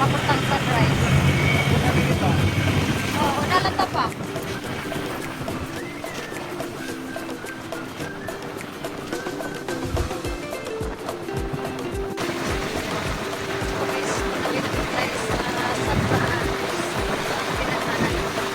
papuntang Sunrise. Oo, nalata pa. Okay, so nalito tayo sa Sunrise. Pinagmanan. Ano po tayo guys?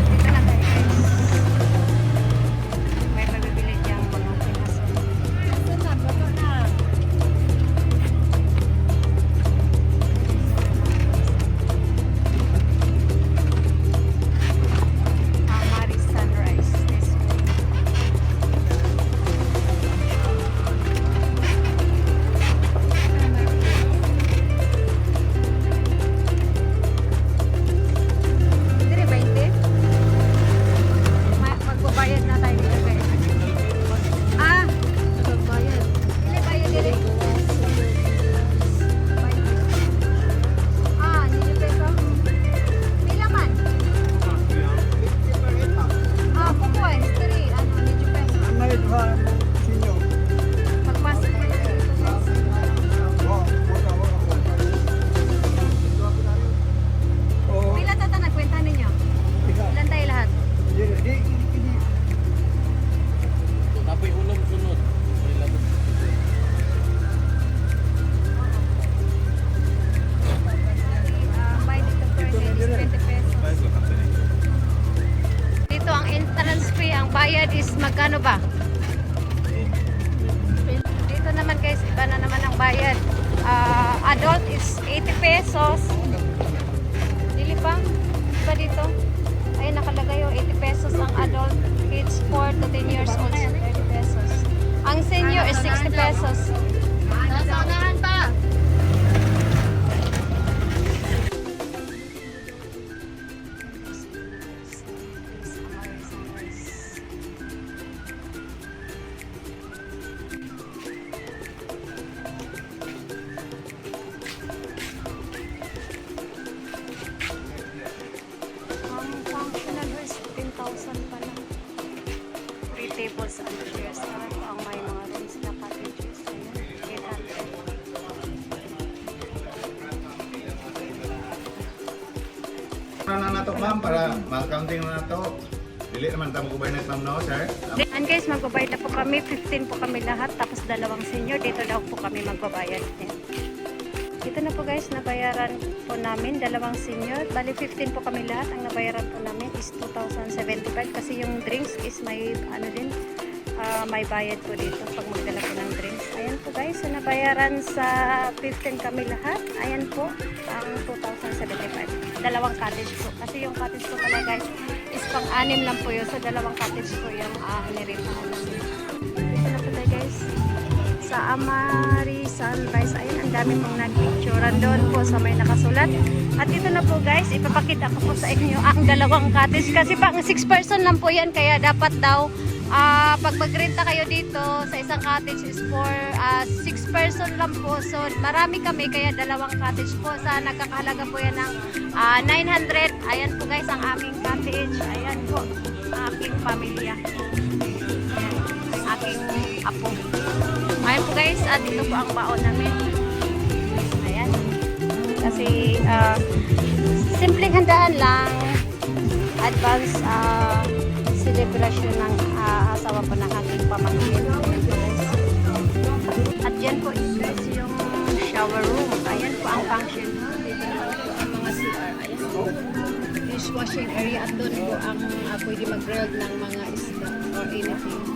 Dito na tayo guys. May mabibili diyang mga pinaso. Amaris Sunrise this way. Dire 20. Magbabayad na tayo dito guys. Ah, magbabayad. Ile bayad dire? Ah, hindi peso. Pila man? Ah, kukuha. History. Ano, hindi peso. Magpasok kayo dito guys. Pila tata nagkwenta ninyo? Ilan tayo lahat? Tapoy ulam sunod. Buy dito per head is 20 pesos. Dito ang entrance fee, ang bayad is magkano ba? Dito naman guys, iba na naman ang bayad. Adult is 80 pesos. Dili pa? Iba dito? Ay, nakalagay yung 80 pesos ang adult. Kids 4 to 10 years old, 30 pesos. Ang senior is 60 pesos. Nasa unahan pa. Ang functional is 15,000 pa lang. 3 tables and chairs. Ito ang may mga rooms na cottages. Ayan, 800. Na nato ma'am para ma-counting na nato. Dili naman tamo kubay na ma'am no, sir. And guys, magbabayad na po kami. 15 po kami lahat. Tapos 2 senior. Dito daw po kami magbabayad. Yan. Dito na po guys, nabayaran po namin. 2 senior. Bali 15 po kami lahat. Ang nabayaran po namin is 2,075. Kasi yung drinks is may ano din. May bayad po dito pag magdala po ng drinks. Ayan po guys. So nabayaran sa 15 kami lahat. Ayan po. Ang 2,075. 2 cottage po. Kasi yung cottage po pala guys is pang-anim lang po yun. So 2 cottage po yung niritahan namin. Dito na po tayo guys. Sa Amari Sunrise. Ayun, ang dami pong nagpicturean doon po sa may nakasulat. At ito na po guys, ipapakita ko po sa inyo ang 2 cottage. Kasi pang 6 person lang po yan. Kaya dapat daw, pag magrenta kayo dito sa isang cottage is for 6 person lang po. So marami kami kaya 2 cottage po. Sa nagkakahalaga po yan ng 900. Ayan po guys ang aming cottage. Ayan po ang aking pamilya. Ayan, ang aking apo. Ayan po guys, at ito po ang baon namin. Ayan. Kasi simpleng handaan lang. Advance celebration ng asawa po ng aking pamangkin. At dyan po is yung shower room. Ayan po ang function. Dito naman po ang mga CR. Ayan po. Dishwashing area. At doon po ang pwede mag-grill ng mga isda or anything.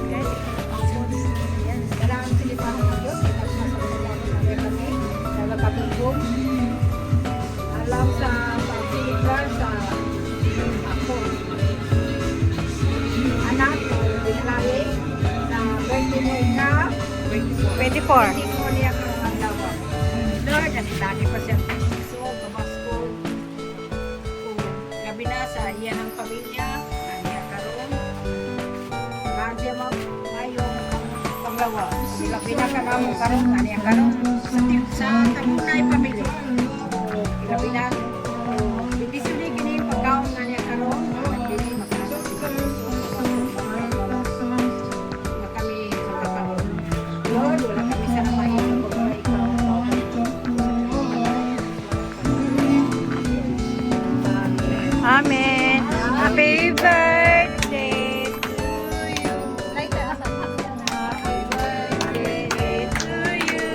Guys, ito po ang pools. Ayan. Kailangan silipan ng Diyos. Tapos nasa mga kami. Dala katubog. Alam sa silipan sa ako. Anak, dinalaye na birthday mo ika. 24. Hindi mo niya kang handawa. Lord, at lagi pa siya piso, pamasko. Gabi na sa iyan ng pamilya, niya karoon. Nandiya mo ngayong panggawa. Sila pinakakamong karoon, niya karoon. Sa tamunay pamilya. Gabi na. Hindi sila kini pagkaon na niya karoon. Hindi makakasipan. Na kami sa karoon. Lord, wala kami sa namahin. Amen. Happy birthday to you. Happy birthday to you.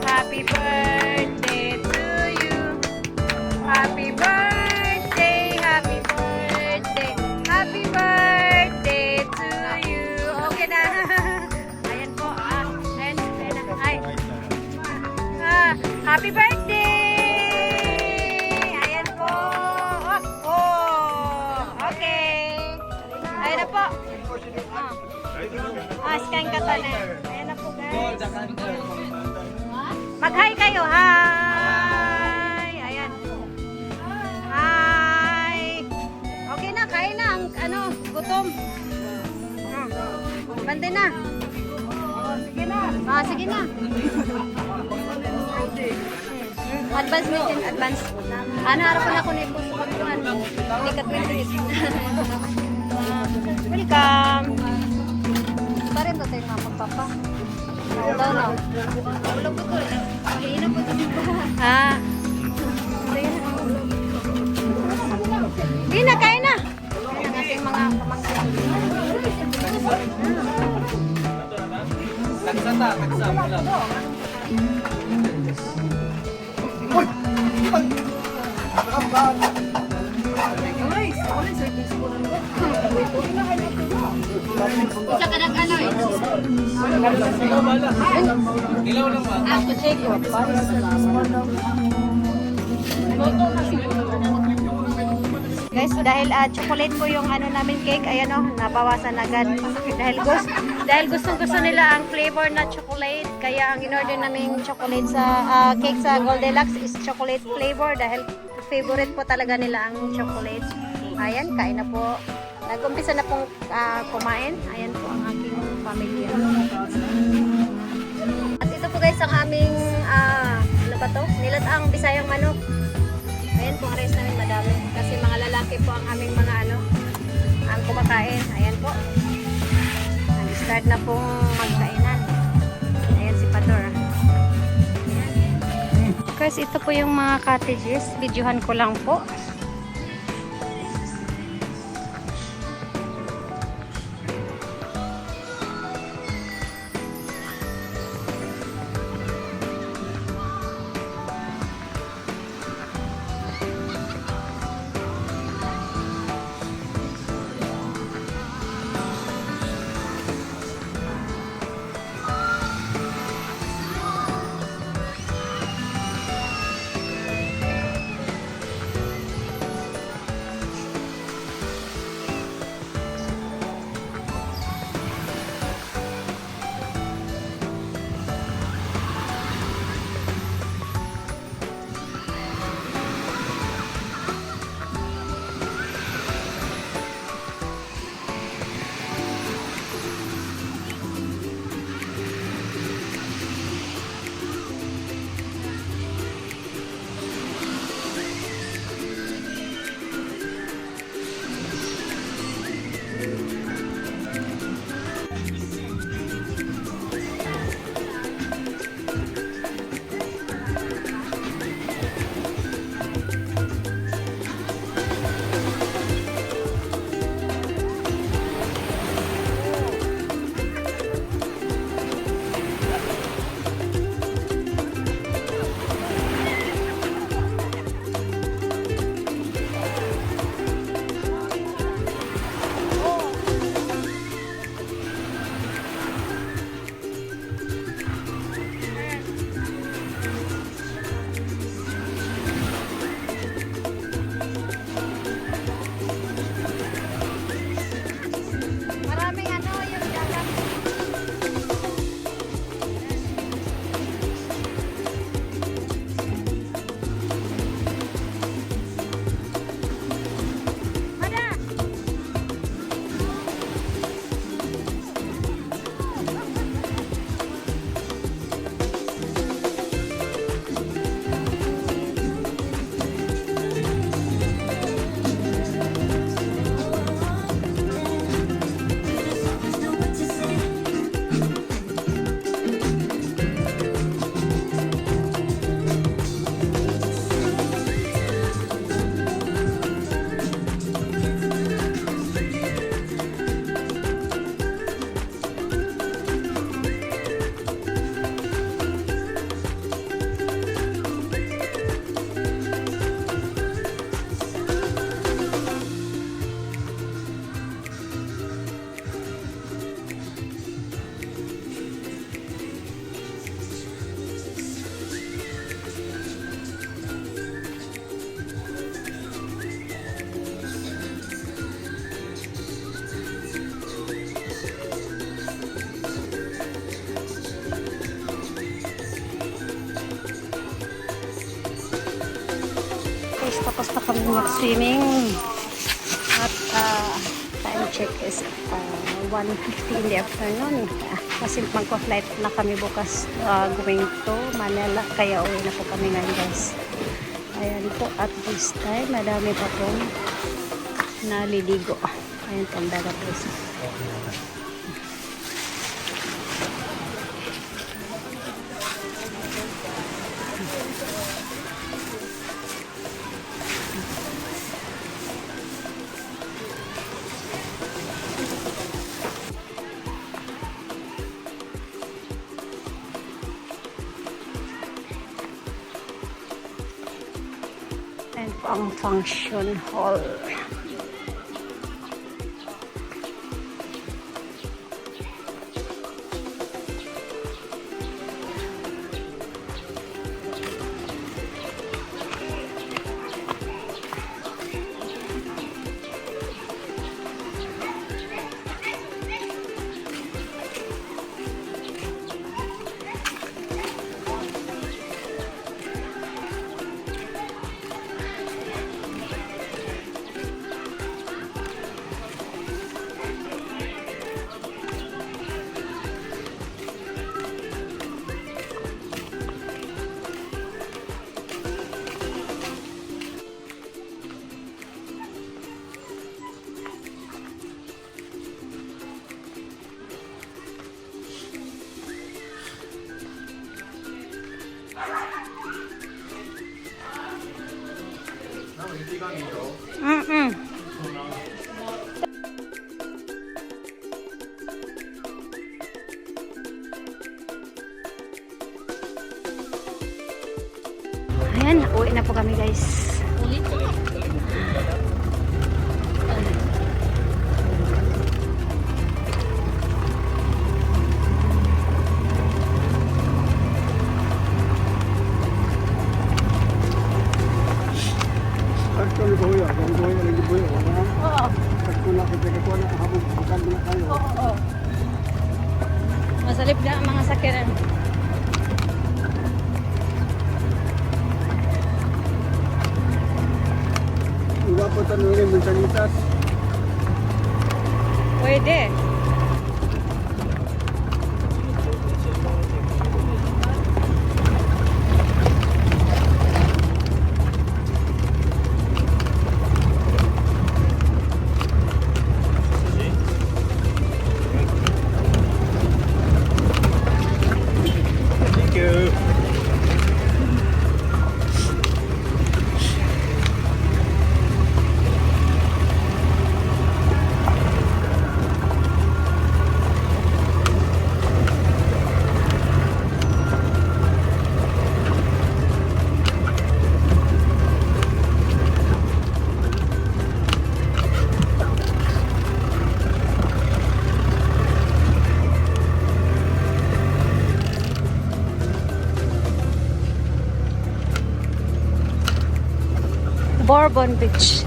Happy birthday to you. Happy birthday. Happy birthday. Happy birthday to you. Okay na. Ayan po. Ayan. Ayan na. Ay. Happy birthday. Ayan po. Okay. Ayan na po. Scan ka to na. Ayan na po guys. Mag-hi kayo. Hi. Ayan. Hi. Okay na. Kain na. Ang gutom. Bante na. Sige na. Sige na. Advance meeting, advance. Harapan ako nito sa pagkuhan. Hindi ka 20. Welcome. Pa rin ba tayo mga pagpapa? Daw na. Ulog ko to. Mahina po ito. Hindi na, kain na. Kain na natin mga pamangkin. Tagsata, tagsama lang. Isa ka nag-ano eh. Ilaw lang ba? Ako, check ko. Guys, dahil chocolate po yung namin cake, ayan o, nabawasan agad. Dahil gustong-gusto nila ang flavor na chocolate, kaya ang in-order namin chocolate sa cake sa Goldilocks is chocolate flavor dahil favorite po talaga nila ang chocolate. Ayan, kain na po. Nag-umpisa na pong kumain. Ayan po ang aking pamilya. At ito po guys ang aming, ano ba to? Nilataang Bisayang manok. Ayan po ang rice namin madami. Kasi mga lalaki po ang aming mga ang kumakain. Ayan po. Nag-start na pong magkainan. Ayan si Pador. Ayan. Guys, ito po yung mga cottages. Videohan ko lang po. mag-swimming. At time check is 1:50 in the afternoon. Kasi magpa-flight na kami bukas going to Manila. Kaya uwi na po kami ngayon guys. Ayan po, at this time, madami pa pong naliligo. Ayan po ang dagat guys. Ayan po ang function hall. Ayan, uwi na po kami guys. Actually, boy, ang boy lagi boy. Oo. Ako na kita ko na habang makan na kayo. Oo. Masalip na ang mga sakyanan. Iba po tanungin mensanitas. Pwede. Thank you. Bourbon Beach.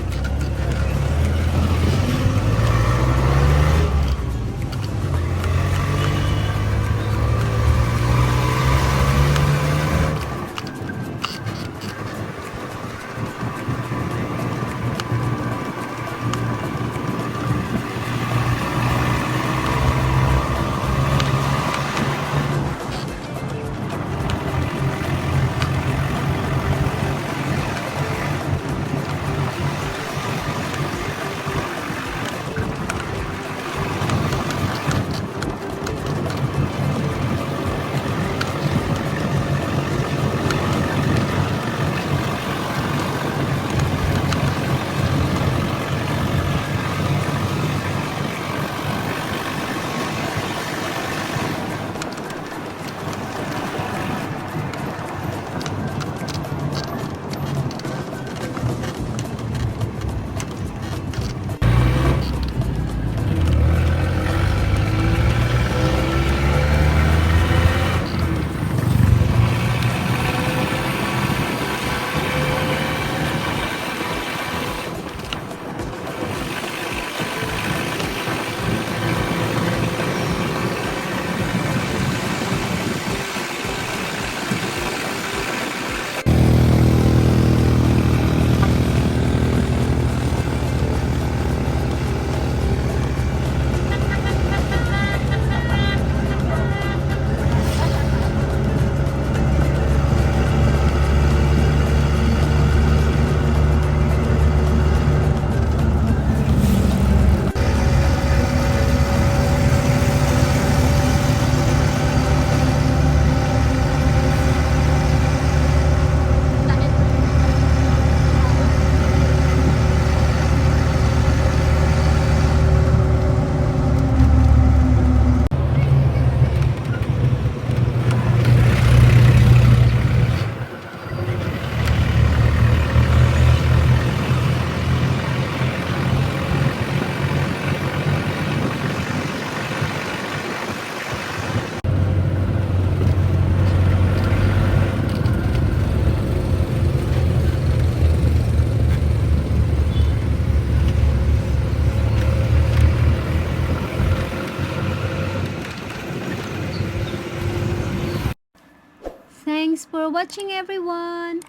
for watching, everyone.